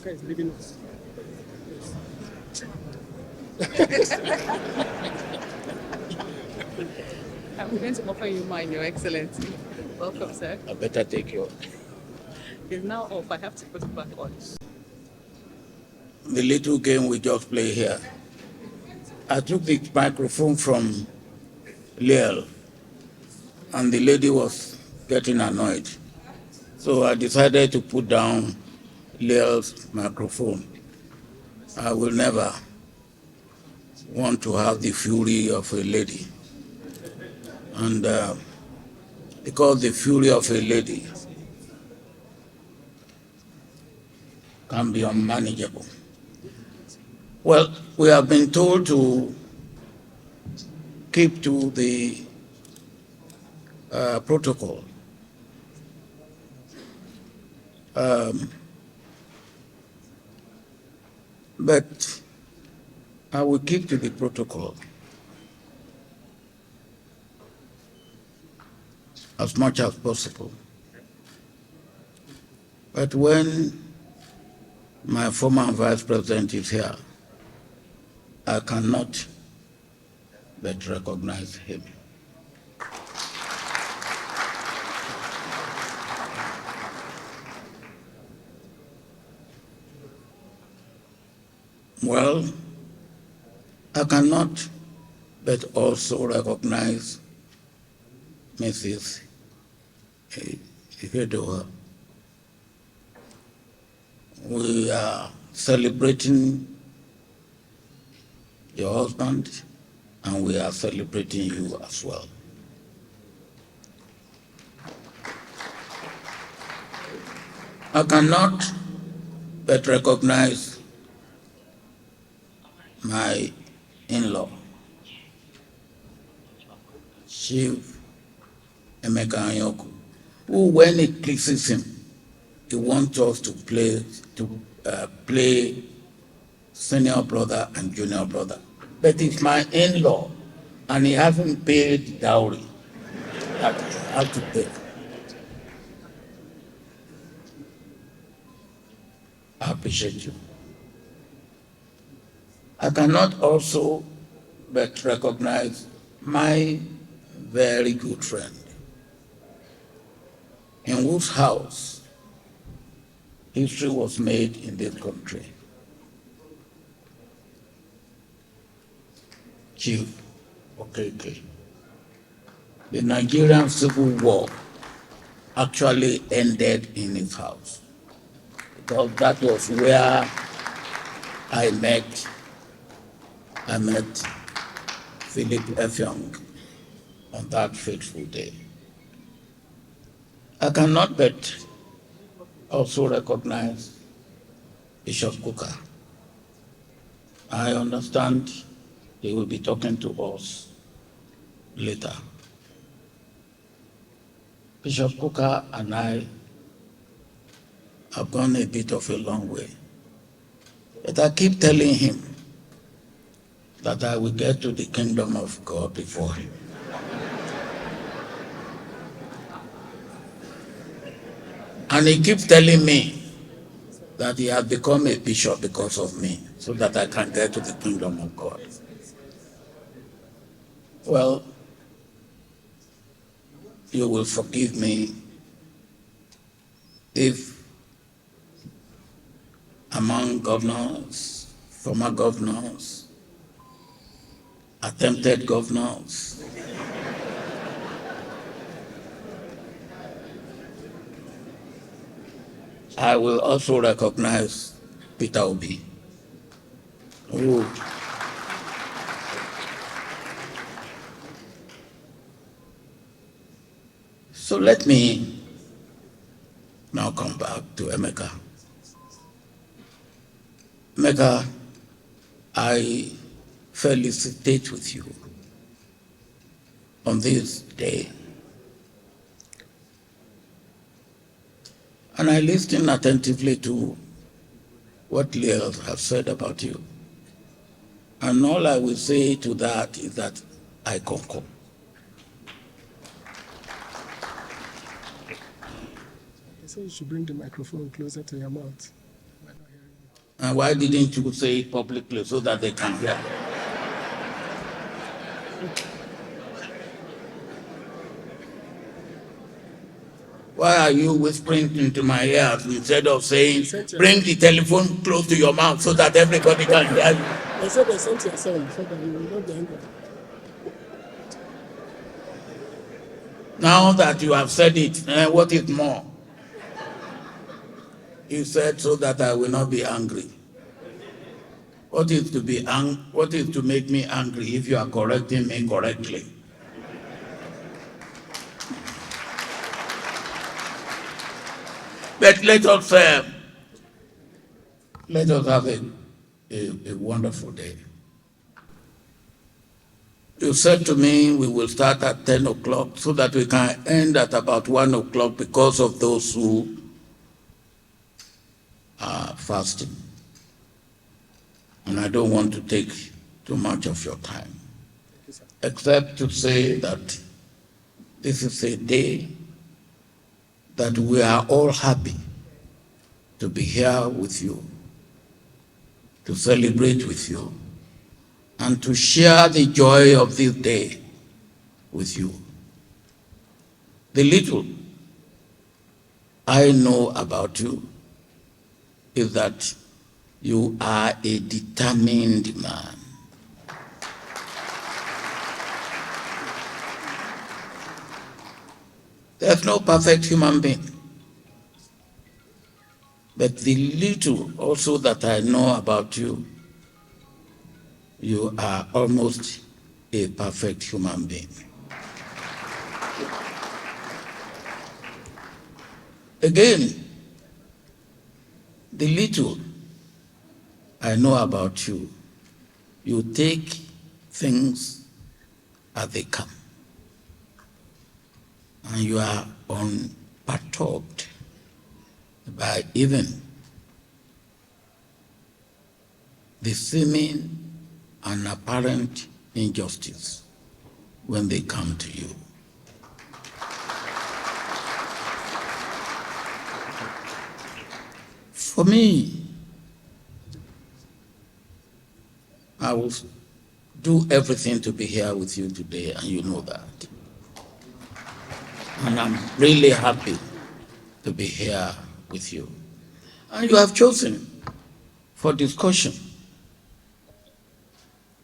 Africa is leaving us. I'm going to offer you mine, Your Excellency. Welcome, sir. I better take yours. It's now off. I have to put it back on. The little game we just play here. I took the microphone from Leal, and the lady was getting annoyed. So I decided to put down Leal's microphone. I will never want to have the fury of a lady. And because the fury of a lady can be unmanageable. Well, we have been told to keep to the protocol. But I will keep to the protocol as much as possible. But when my former vice president is here, I cannot but recognize him. Well, I cannot but also recognize Mrs. Ighodalo. We are celebrating your husband, and we are celebrating you as well. I cannot but recognize my in-law, Chief Emeka Anyaoku, who, when it pleases him, he wants us to play senior brother and junior brother. But it's my in-law, and he hasn't paid dowry that I have to pay. I appreciate you. I cannot also but recognize my very good friend, in whose house history was made in this country, Chief Okeke. The Nigerian Civil War actually ended in his house, because that was where I met Philip Effiong on that fateful day. I cannot but also recognize Bishop Kukah. I understand he will be talking to us later. Bishop Kukah and I have gone a bit of a long way. But I keep telling him that I will get to the kingdom of God before him. And he keeps telling me that he has become a bishop because of me, so that I can get to the kingdom of God. Well, you will forgive me if among governors, former governors, attempted governors, I will also recognize Peter Obi, who so let me now come back to Emeka. Emeka, I felicitate with you on this day. And I listened attentively to what Leal has said about you. And all I will say to that is that I concur. I say you should bring the microphone closer to your mouth. We're not hearing And why didn't you say it publicly so that they can hear? Why are you whispering into my ears instead of saying, bring the telephone close to your mouth so that everybody can hear you? I said I sent your son so that you will not be angry. Now that you have said it, what is more? You said so that I will not be angry. What is to make me angry if you are correcting me correctly? But let us have a wonderful day. You said to me we will start at 10 o'clock so that we can end at about 1 o'clock because of those who are fasting. And I don't want to take too much of your time, except to say that this is a day that we are all happy to be here with you, to celebrate with you, and to share the joy of this day with you. The little I know about you is that you are a determined man. There's no perfect human being. But the little also that I know about you, you are almost a perfect human being. Again, the little I know about you, you take things as they come. And you are unperturbed by even the seeming and apparent injustice when they come to you. For me, I will do everything to be here with you today, and you know that. And I'm really happy to be here with you. And you have chosen for discussion,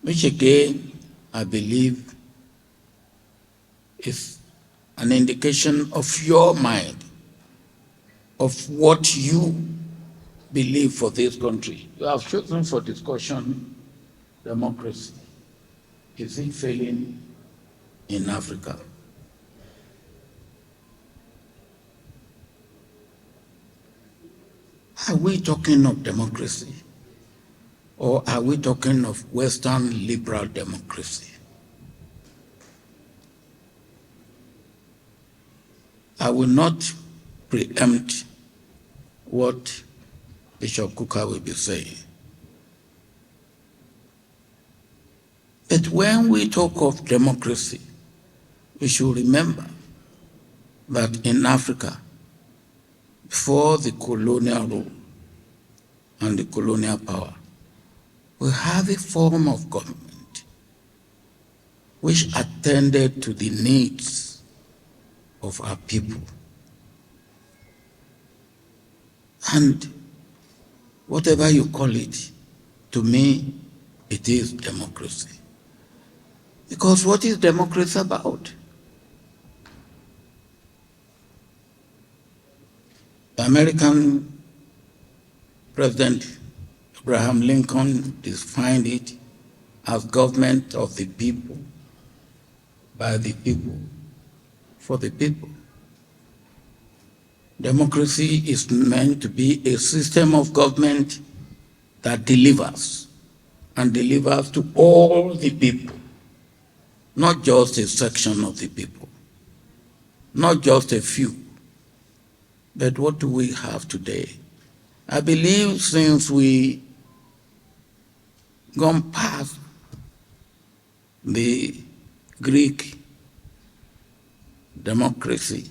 which again, I believe, is an indication of your mind, of what you believe for this country. You have chosen for discussion democracy. Is it failing in Africa? Are we talking of democracy, or are we talking of Western liberal democracy? I will not preempt what Bishop Kuka will be saying. But when we talk of democracy, we should remember that in Africa, before the colonial rule and the colonial power, we have a form of government which attended to the needs of our people. And whatever you call it, to me, it is democracy. Because what is democracy about? The American President Abraham Lincoln defined it as government of the people, by the people, for the people. Democracy is meant to be a system of government that delivers, and delivers to all the people, not just a section of the people, not just a few. But what do we have today? I believe since we gone past the Greek democracy,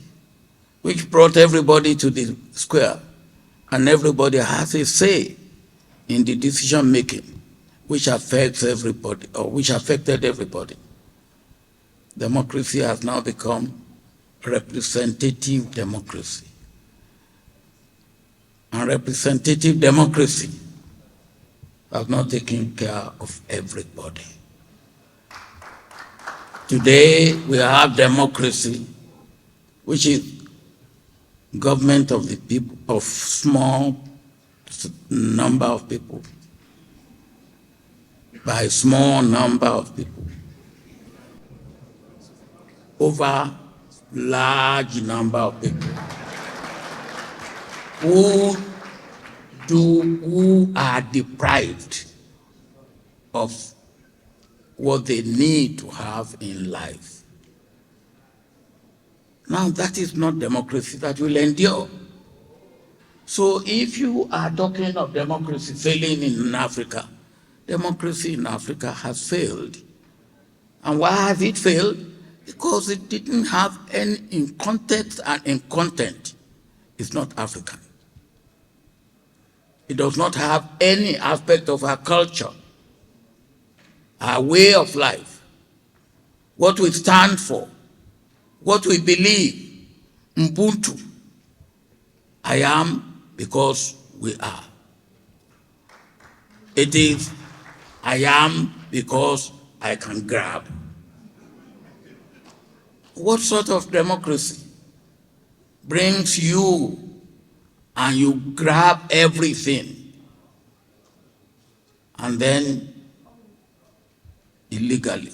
which brought everybody to the square, and everybody has a say in the decision making, which affects everybody, or which affected everybody. Democracy has now become representative democracy. And representative democracy has not taken care of everybody. Today, we have democracy, which is government of the people, of small number of people, by small number of people, over large number of people who are deprived of what they need to have in life. Now, that is not democracy that will endure. So if you are talking of democracy failing in Africa, democracy in Africa has failed. And why has it failed? Because it didn't have any, in context and in content, it's not African. It does not have any aspect of our culture, our way of life, what we stand for, what we believe, Ubuntu. I am because we are. It is, I am because I can grab. What sort of democracy brings you and you grab everything and then illegally,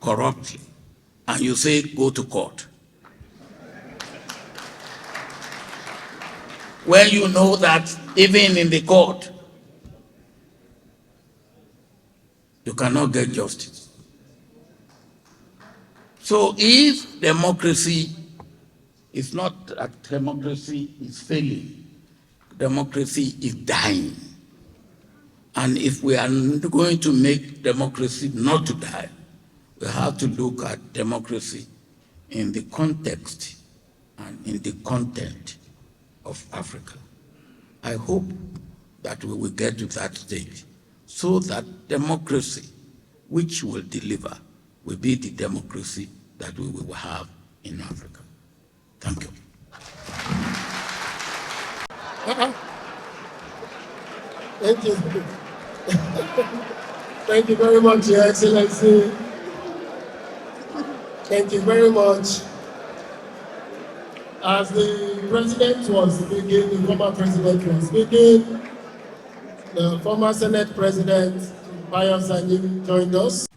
corruptly, and you say go to court? When you know that even in the court, you cannot get justice. So if democracy is not that democracy is failing, democracy is dying. And if we are going to make democracy not to die, we have to look at democracy in the context and in the content of Africa. I hope that we will get to that stage so that democracy, which will deliver, will be the democracy that we will have in Africa. Thank you. Thank you. Thank you very much, Your Excellency. Thank you very much. As the president was speaking, the former president was speaking, the former Senate President Bayo Sani joined us.